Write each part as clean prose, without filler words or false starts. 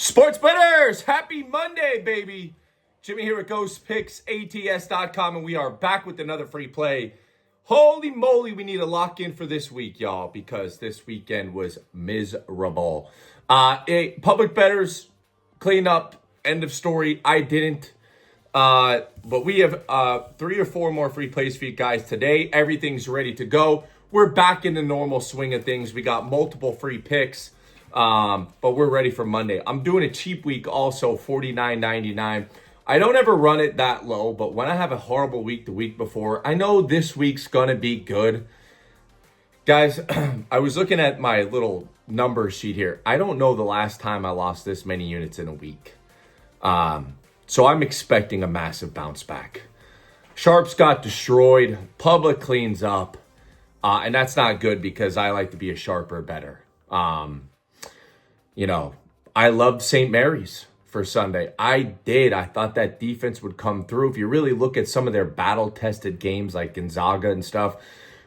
Sports bettors, happy Monday, baby. Jimmy here at GhostPicksATS.com, and we are back with another free play. Holy moly, we need to lock in for this week, y'all, because this weekend was miserable. Public bettors, clean up, end of story. I didn't. But we have 3 or 4 more free plays for you guys today. Everything's ready to go. We're back in the normal swing of things. We got multiple free picks. But we're ready for Monday. I'm doing a cheap week also, $49.99. I don't ever run it that low, but when I have a horrible week the week before, I know this week's gonna be good. Guys, I was looking at my little number sheet here. I don't know the last time I lost this many units in a week. So I'm expecting a massive bounce back. Sharps got destroyed. Public cleans up. And that's not good because I like to be a sharper better. I loved St. Mary's for Sunday. I did. I thought that defense would come through. If you really look at some of their battle-tested games like Gonzaga and stuff,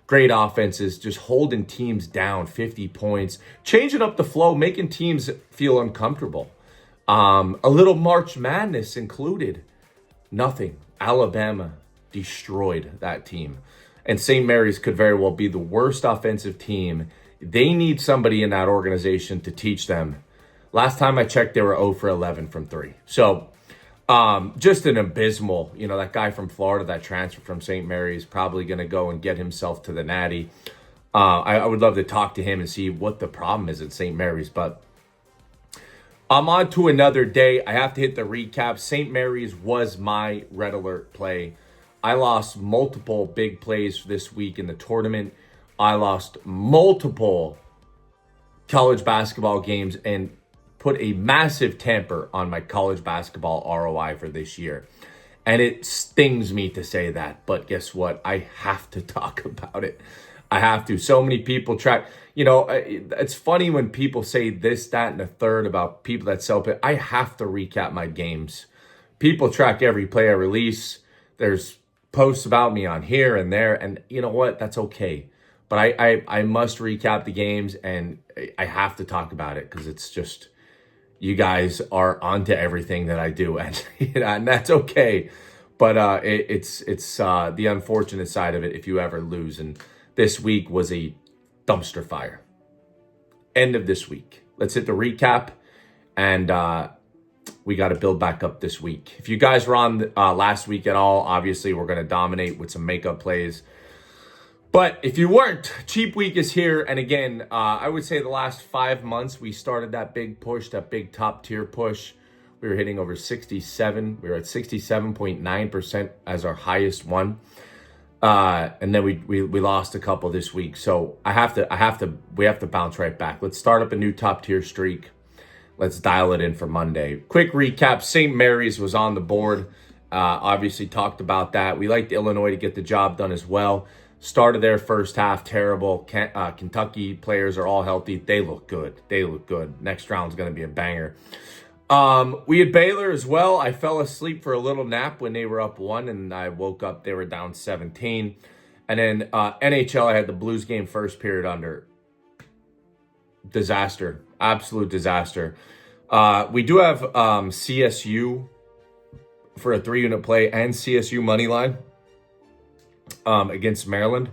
great offenses, just holding teams down 50 points, changing up the flow, making teams feel uncomfortable. A little March Madness included. Nothing. Alabama destroyed that team. And St. Mary's could very well be the worst offensive team. They need somebody in that organization to teach them. Last time I checked, they were 0 for 11 from 3. So just an abysmal, that guy from Florida that transferred from St. Mary's, probably going to go and get himself to the Natty. I would love to talk to him and see what the problem is at St. Mary's. But I'm on to another day. I have to hit the recap. St. Mary's was my red alert play. I lost multiple big plays this week in the tournament. I lost multiple college basketball games and put a massive tamper on my college basketball ROI for this year. And it stings me to say that, but guess what? I have to talk about it. I have to. So many people track, it's funny when people say this, that, and the third about people that sell it. I have to recap my games. People track every play I release. There's posts about me on here and there, and you know what? That's okay. But I must recap the games, and I have to talk about it because it's just, you guys are onto everything that I do, and and that's okay. But it's the unfortunate side of it if you ever lose. And this week was a dumpster fire. End of this week. Let's hit the recap, and we got to build back up this week. If you guys were on last week at all, obviously we're going to dominate with some makeup plays. But if you weren't, cheap week is here. And again, I would say the last 5 months, we started that big push, that big top tier push. We were hitting over 67. We were at 67.9% as our highest one. And then we lost a couple this week. So we have to bounce right back. Let's start up a new top tier streak. Let's dial it in for Monday. Quick recap. St. Mary's was on the board. Obviously talked about that. We liked Illinois to get the job done as well. Started their first half terrible. Kentucky players are all healthy. They look good. Next round's going to be a banger. We had Baylor as well. I fell asleep for a little nap when they were up 1, and I woke up. They were down 17. And then NHL, I had the Blues game first period under. Disaster. Absolute disaster. We do have CSU for a 3-unit play and CSU money line against Maryland.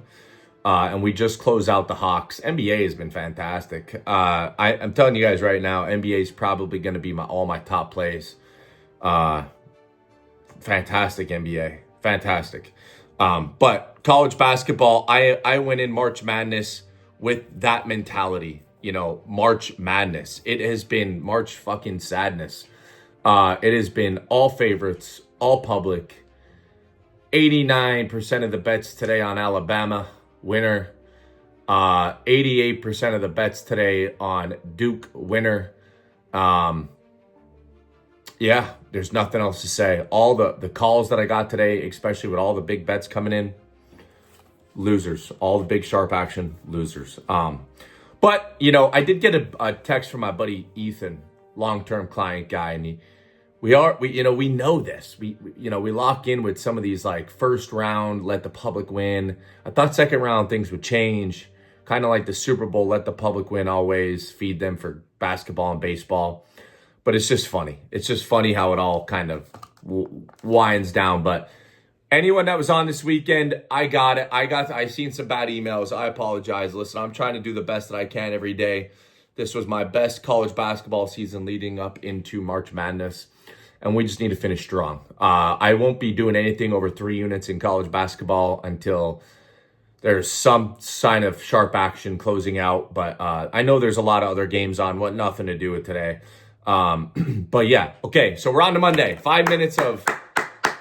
And we just closed out the Hawks. NBA has been fantastic. I'm telling you guys right now, NBA is probably going to be all my top plays. Fantastic NBA. Fantastic. But college basketball, I went in March Madness with that mentality. March Madness. It has been March fucking sadness. It has been all favorites, all public. 89% of the bets today on Alabama, winner. 88% of the bets today on Duke, winner. Yeah, there's nothing else to say. All the calls that I got today, especially with all the big bets coming in, losers. All the big sharp action, losers. But, I did get a text from my buddy Ethan, long-term client guy, and we know this. We lock in with some of these like first round, let the public win. I thought second round things would change. Kind of like the Super Bowl, let the public win always, feed them for basketball and baseball. but it's just funny. It's just funny how it all kind of winds down. But anyone that was on this weekend, I got it. I seen some bad emails. I apologize. Listen, I'm trying to do the best that I can every day. This was my best college basketball season leading up into March Madness, and we just need to finish strong. I won't be doing anything over 3 units in college basketball until there's some sign of sharp action closing out. But I know there's a lot of other games on. What nothing to do with today. But yeah, okay. So we're on to Monday. 5 minutes of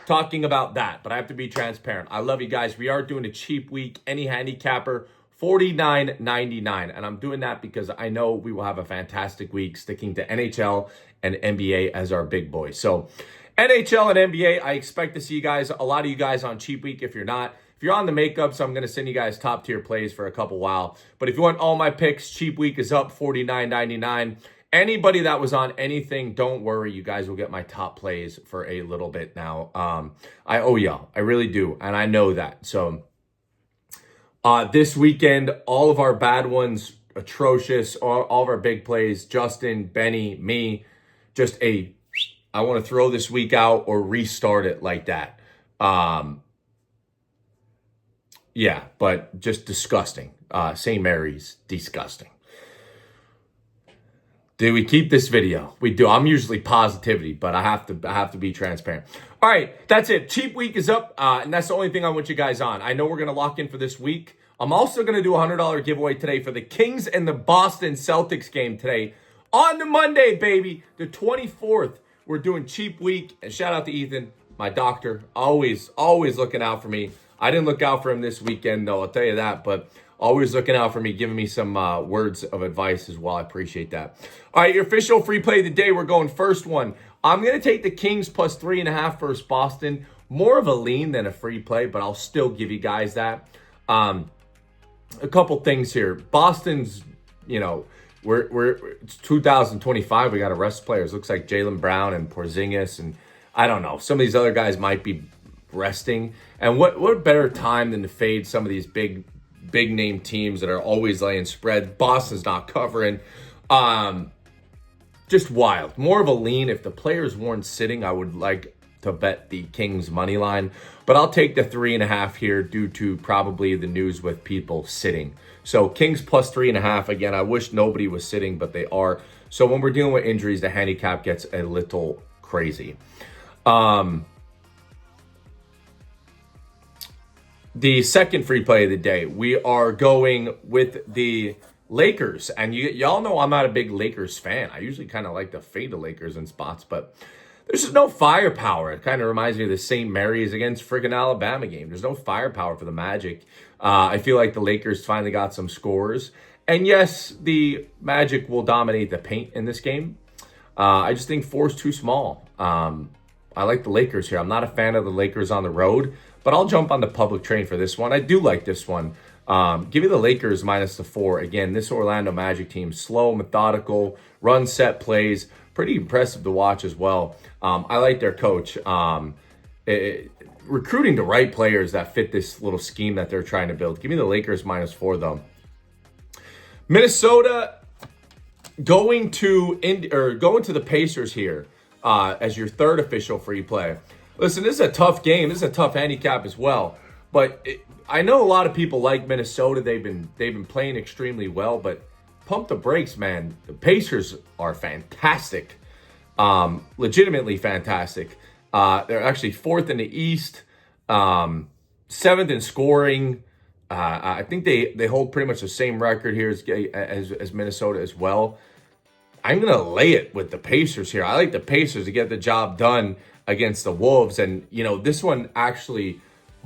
talking about that, but I have to be transparent. I love you guys. We are doing a cheap week. Any handicapper, $49.99, and I'm doing that because I know we will have a fantastic week sticking to NHL and NBA as our big boys. So NHL and NBA, I expect to see you guys, a lot of you guys on cheap week. If you're not, if you're on the makeups, I'm going to send you guys top tier plays for a couple while. But if you want all my picks, cheap week is up $49.99. Anybody that was on anything, don't worry. You guys will get my top plays for a little bit now. I owe y'all. I really do. And I know that. So this weekend, all of our bad ones, atrocious. All of our big plays, Justin, Benny, me, I want to throw this week out or restart it like that. Yeah, but just disgusting. St. Mary's, disgusting. Do we keep this video? We do. I'm usually positivity, but I have to be transparent. All right, that's it. Cheap week is up, and that's the only thing I want you guys on. I know we're going to lock in for this week. I'm also going to do a $100 giveaway today for the Kings and the Boston Celtics game today. On to Monday, baby, the 24th. We're doing cheap week. And shout out to Ethan, my doctor, always looking out for me. I didn't look out for him this weekend, though, I'll tell you that, but always looking out for me, giving me some words of advice as well. I appreciate that. All right, your official free play of the day. We're going first one. I'm going to take the Kings plus 3.5 versus Boston. More of a lean than a free play, but I'll still give you guys that. A couple things here. Boston's, it's 2025. We got to rest players. Looks like Jaylen Brown and Porzingis, and I don't know. Some of these other guys might be resting. And what better time than to fade some of these big name teams that are always laying spread. Boston's not covering. Just wild. More of a lean. If the players weren't sitting, I would like to bet the Kings money line, but I'll take the 3.5 here due to probably the news with people sitting. So Kings plus 3.5. Again, I wish nobody was sitting, but they are. So when we're dealing with injuries, the handicap gets a little crazy. The second free play of the day, we are going with the Lakers. And y'all know I'm not a big Lakers fan. I usually kind of like to fade the Lakers in spots, but there's just no firepower. It kind of reminds me of the St. Mary's against friggin' Alabama game. There's no firepower for the Magic. I feel like the Lakers finally got some scores. And yes, the Magic will dominate the paint in this game. I just think 4's too small. I like the Lakers here. I'm not a fan of the Lakers on the road, but I'll jump on the public train for this one. I do like this one. Give me the Lakers minus the 4. Again, this Orlando Magic team, slow, methodical, run set plays. Pretty impressive to watch as well. I like their coach. Recruiting the right players that fit this little scheme that they're trying to build. Give me the Lakers minus 4, though. Minnesota going to the Pacers here as your third official free play. Listen, this is a tough game. This is a tough handicap as well. But I know a lot of people like Minnesota. They've been playing extremely well, but pump the brakes, man. The Pacers are fantastic. Legitimately fantastic. They're actually 4th in the East, 7th in scoring. I think they hold pretty much the same record here as Minnesota as well. I'm going to lay it with the Pacers here. I like the Pacers to get the job done against the Wolves. And, this one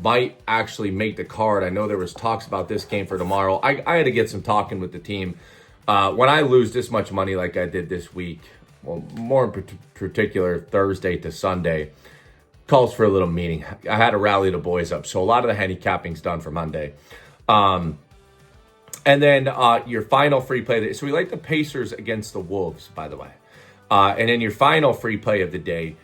might actually make the card. I know there was talks about this game for tomorrow. I had to get some talking with the team. When I lose this much money like I did this week, well, more in particular Thursday to Sunday, calls for a little meeting. I had to rally the boys up. So a lot of the handicapping's done for Monday. And then your final free play. So we like the Pacers against the Wolves, by the way. And then your final free play of the day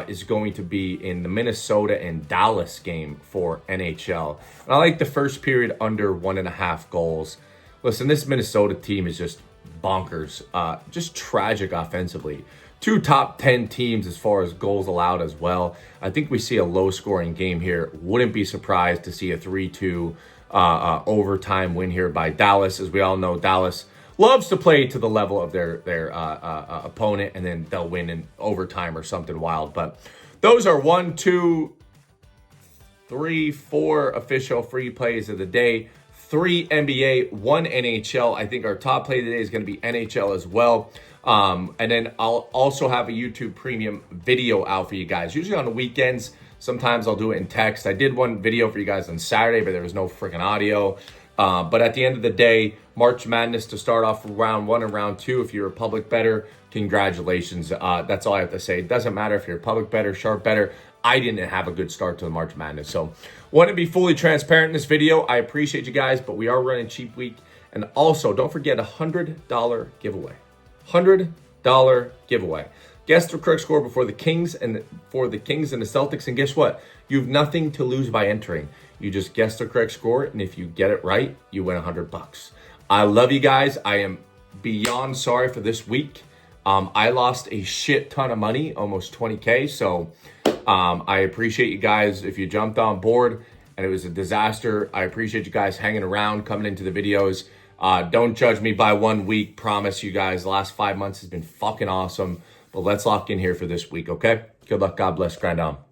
is going to be in the Minnesota and Dallas game for NHL. And I like the first period under 1.5 goals. Listen, this Minnesota team is just bonkers. Just tragic offensively. two top 10 teams as far as goals allowed as well. I think we see a low-scoring game here. Wouldn't be surprised to see a 3-2 overtime win here by Dallas. As we all know, Dallas loves to play to the level of their opponent, and then they'll win in overtime or something wild. But those are 1, 2, 3, 4 official free plays of the day. 3 NBA, 1 NHL. I think our top play today is going to be NHL as well. And then I'll also have a YouTube premium video out for you guys. Usually on the weekends, sometimes I'll do it in text. I did one video for you guys on Saturday, but there was no freaking audio. But at the end of the day, March Madness to start off round 1 and round 2. If you're a public bettor, congratulations. That's all I have to say. It doesn't matter if you're a public bettor, sharp bettor. I didn't have a good start to the March Madness. So want to be fully transparent in this video. I appreciate you guys, but we are running cheap week. And also, don't forget $100 giveaway. $100 giveaway. Guess the correct score before the Kings and the Celtics. And guess what? You have nothing to lose by entering. You just guess the correct score, and if you get it right, you win $100. I love you guys. I am beyond sorry for this week. I lost a shit ton of money, almost 20K. So I appreciate you guys if you jumped on board and it was a disaster. I appreciate you guys hanging around, coming into the videos. Don't judge me by 1 week. Promise you guys, the last 5 months has been fucking awesome. But let's lock in here for this week, okay? Good luck. God bless. Grind on.